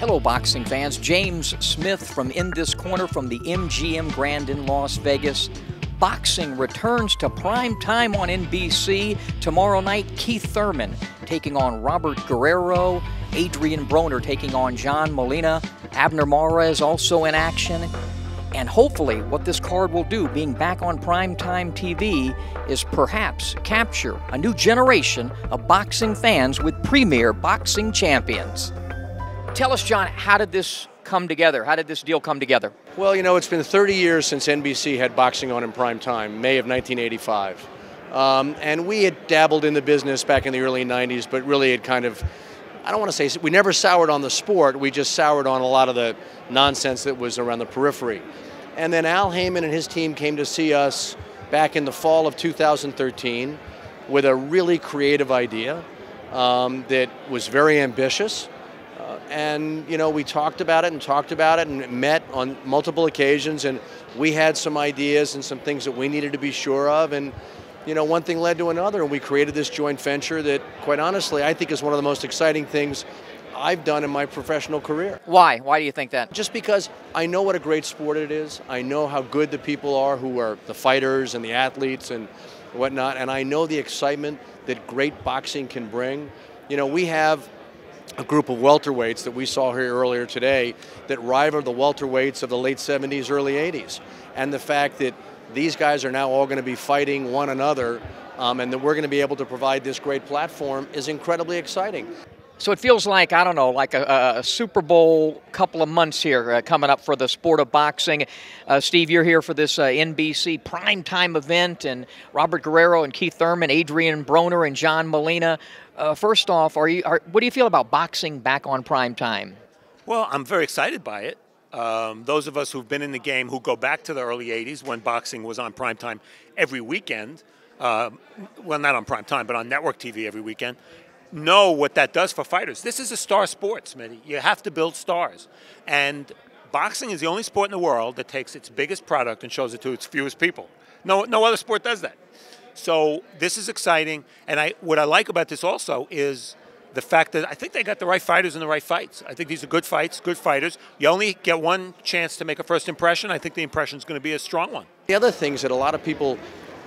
Hello, boxing fans. James Smith from In This Corner from the MGM Grand in Las Vegas. Boxing returns to prime time on NBC. Tomorrow night, Keith Thurman taking on Robert Guerrero. Adrian Broner taking on John Molina. Abner Mares also in action. And hopefully what this card will do, being back on primetime TV, is perhaps capture a new generation of boxing fans with premier boxing champions. Tell us, John, how did this come together? How did this deal come together? Well, you know, it's been 30 years since NBC had boxing on in prime time, May of 1985. And we had dabbled in the business back in the early 90s, but really had kind of, I don't want to say, we never soured on the sport, we just soured on a lot of the nonsense that was around the periphery. And then Al Heyman and his team came to see us back in the fall of 2013 with a really creative idea that was very ambitious. And, you know, we talked about it and met on multiple occasions, and we had some ideas and some things that we needed to be sure of. And, you know, one thing led to another, and we created this joint venture that, quite honestly, I think is one of the most exciting things I've done in my professional career. Why? Why do you think that? Just because I know what a great sport it is. I know how good the people are who are the fighters and the athletes and whatnot, and I know the excitement that great boxing can bring. You know, we have a group of welterweights that we saw here earlier today that rival the welterweights of the late 70s, early 80s. And the fact that these guys are now all going to be fighting one another and that we're going to be able to provide this great platform is incredibly exciting. So it feels like, I don't know, like a Super Bowl couple of months here coming up for the sport of boxing. Steve, you're here for this NBC primetime event, and Robert Guerrero and Keith Thurman, Adrian Broner and John Molina. First off, what do you feel about boxing back on primetime? Well, I'm very excited by it. Those of us who've been in the game, who go back to the early 80s when boxing was on primetime every weekend, well, not on primetime, but on network TV every weekend, know what that does for fighters. This is a star sport, Smitty. You have to build stars. And boxing is the only sport in the world that takes its biggest product and shows it to its fewest people. No other sport does that. So this is exciting. And what I like about this also is the fact that I think they got the right fighters in the right fights. I think these are good fights, good fighters. You only get one chance to make a first impression. I think the impression is going to be a strong one. The other things that a lot of people,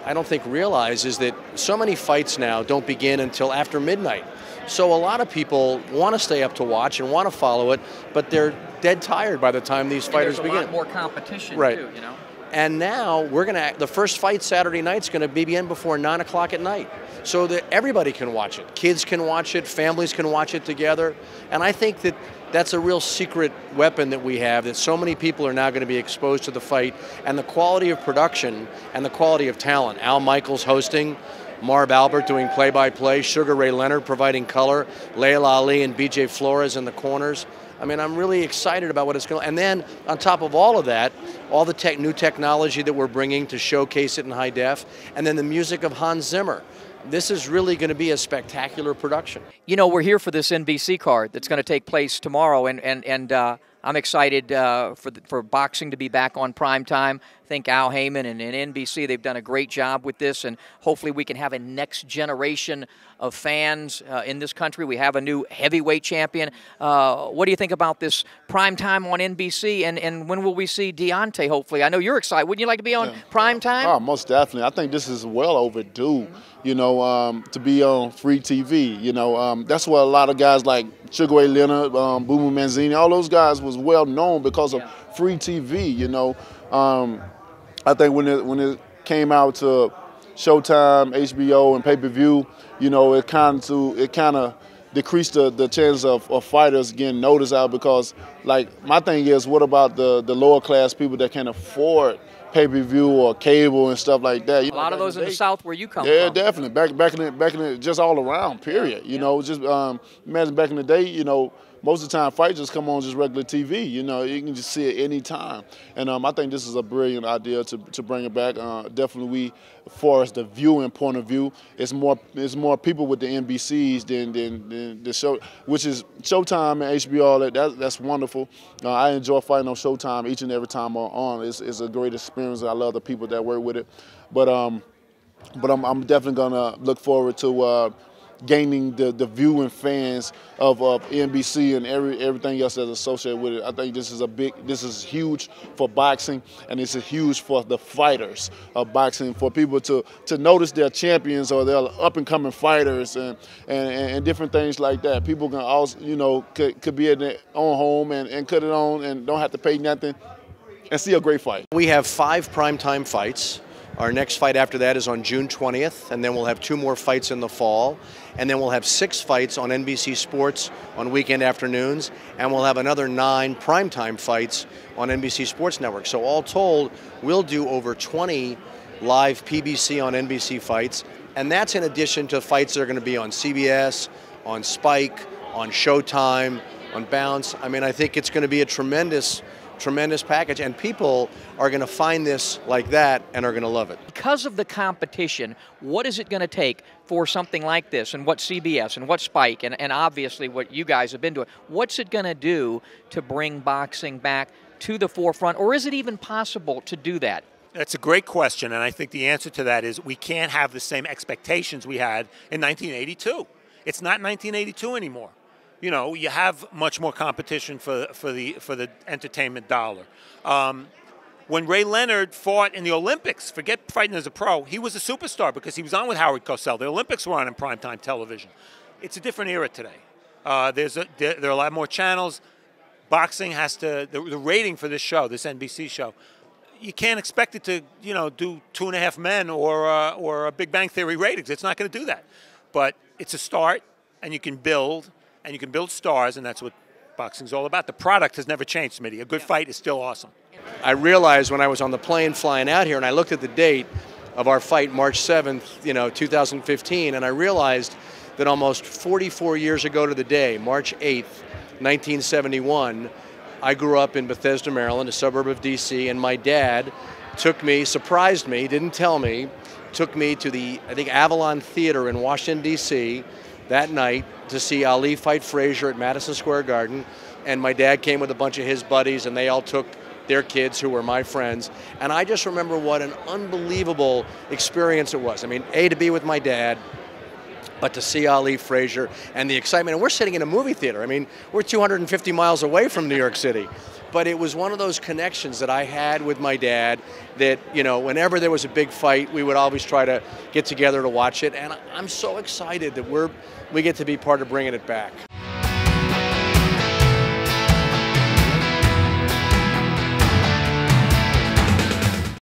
I don't think, realize is that so many fights now don't begin until after midnight. So a lot of people want to stay up to watch and want to follow it, but they're dead tired by the time these fighters begin. There's a lot more competition, right, too, you know. And now the first fight Saturday night's going to begin before 9 o'clock at night, so that everybody can watch it. Kids can watch it, families can watch it together, and I think that that's a real secret weapon that we have, that so many people are now going to be exposed to the fight, and the quality of production and the quality of talent. Al Michaels hosting, Marv Albert doing play-by-play, Sugar Ray Leonard providing color, Layla Ali and BJ Flores in the corners. I mean, I'm really excited about what it's going to. And then on top of all of that, all the new technology that we're bringing to showcase it in high def, and then the music of Hans Zimmer. This is really going to be a spectacular production. You know, we're here for this NBC card that's going to take place tomorrow, and I'm excited for boxing to be back on primetime. I think Al Heyman and NBC, they've done a great job with this, and hopefully we can have a next generation of fans in this country. We have a new heavyweight champion. What do you think about this primetime on NBC, and when will we see Deontay, hopefully? I know you're excited. Wouldn't you like to be on primetime? Oh, most definitely. I think this is well overdue, you know, to be on free TV. You know, that's what a lot of guys like Sugar Ray Leonard, Boo Boo Manzini, all those guys was well known because of free TV, you know. I think when it came out to Showtime, HBO, and pay-per-view, you know, it kind of decreased the chance of fighters getting noticed out, because, like, my thing is, what about the lower class people that can afford pay-per-view or cable and stuff like that? A lot of those in the South where you come from. Yeah, definitely. Back in the just all around, period. You know, just imagine back in the day, you know, most of the time fights just come on just regular TV. You know, you can just see it any time. And I think this is a brilliant idea to bring it back. Definitely, as far as the viewing point of view, it's more people with the NBCs than the show, which is Showtime and HBO. That's wonderful. I enjoy fighting on Showtime each and every time I'm on. It's a great experience. I love the people that work with it. But I'm definitely gonna look forward to gaining the viewing fans of NBC and everything else that's associated with it. I think this is huge for boxing, and this is huge for the fighters of boxing, for people to notice their champions or their up-and-coming fighters and different things like that. People can also, could be in their own home and cut it on and don't have to pay nothing and see a great fight. We have 5 primetime fights. Our next fight after that is on June 20th, and then we'll have 2 more fights in the fall. And then we'll have 6 fights on NBC Sports on weekend afternoons, and we'll have another 9 primetime fights on NBC Sports Network. So all told, we'll do over 20 live PBC on NBC fights, and that's in addition to fights that are going to be on CBS, on Spike, on Showtime, on Bounce. I mean, I think it's going to be a tremendous package, and people are going to find this like that and are going to love it. Because of the competition, what is it going to take for something like this, and what CBS and what Spike and obviously what you guys have been doing, what's it going to do to bring boxing back to the forefront, or is it even possible to do that? That's a great question, and I think the answer to that is we can't have the same expectations we had in 1982. It's not 1982 anymore. You have much more competition for the entertainment dollar. When Ray Leonard fought in the Olympics, forget fighting as a pro, he was a superstar because he was on with Howard Cosell. The Olympics were on in primetime television. It's a different era today. There are a lot more channels. Boxing has to, the rating for this show, this NBC show, you can't expect it to, do 2.5 Men or a Big Bang Theory ratings. It's not going to do that. But it's a start, and you can build. And you can build stars, and that's what boxing's all about. The product has never changed, Smitty. A good fight is still awesome. I realized when I was on the plane flying out here, and I looked at the date of our fight, March 7th, 2015, and I realized that almost 44 years ago to the day, March 8th, 1971, I grew up in Bethesda, Maryland, a suburb of D.C., and my dad surprised me, didn't tell me, took me to the, I think, Avalon Theater in Washington, D.C., that night to see Ali fight Frazier at Madison Square Garden, and my dad came with a bunch of his buddies, and they all took their kids who were my friends, and I just remember what an unbelievable experience it was. I mean, to be with my dad, but to see Ali Frazier and the excitement, and we're sitting in a movie theater. I mean, we're 250 miles away from New York City. But it was one of those connections that I had with my dad that, whenever there was a big fight, we would always try to get together to watch it. And I'm so excited that we get to be part of bringing it back.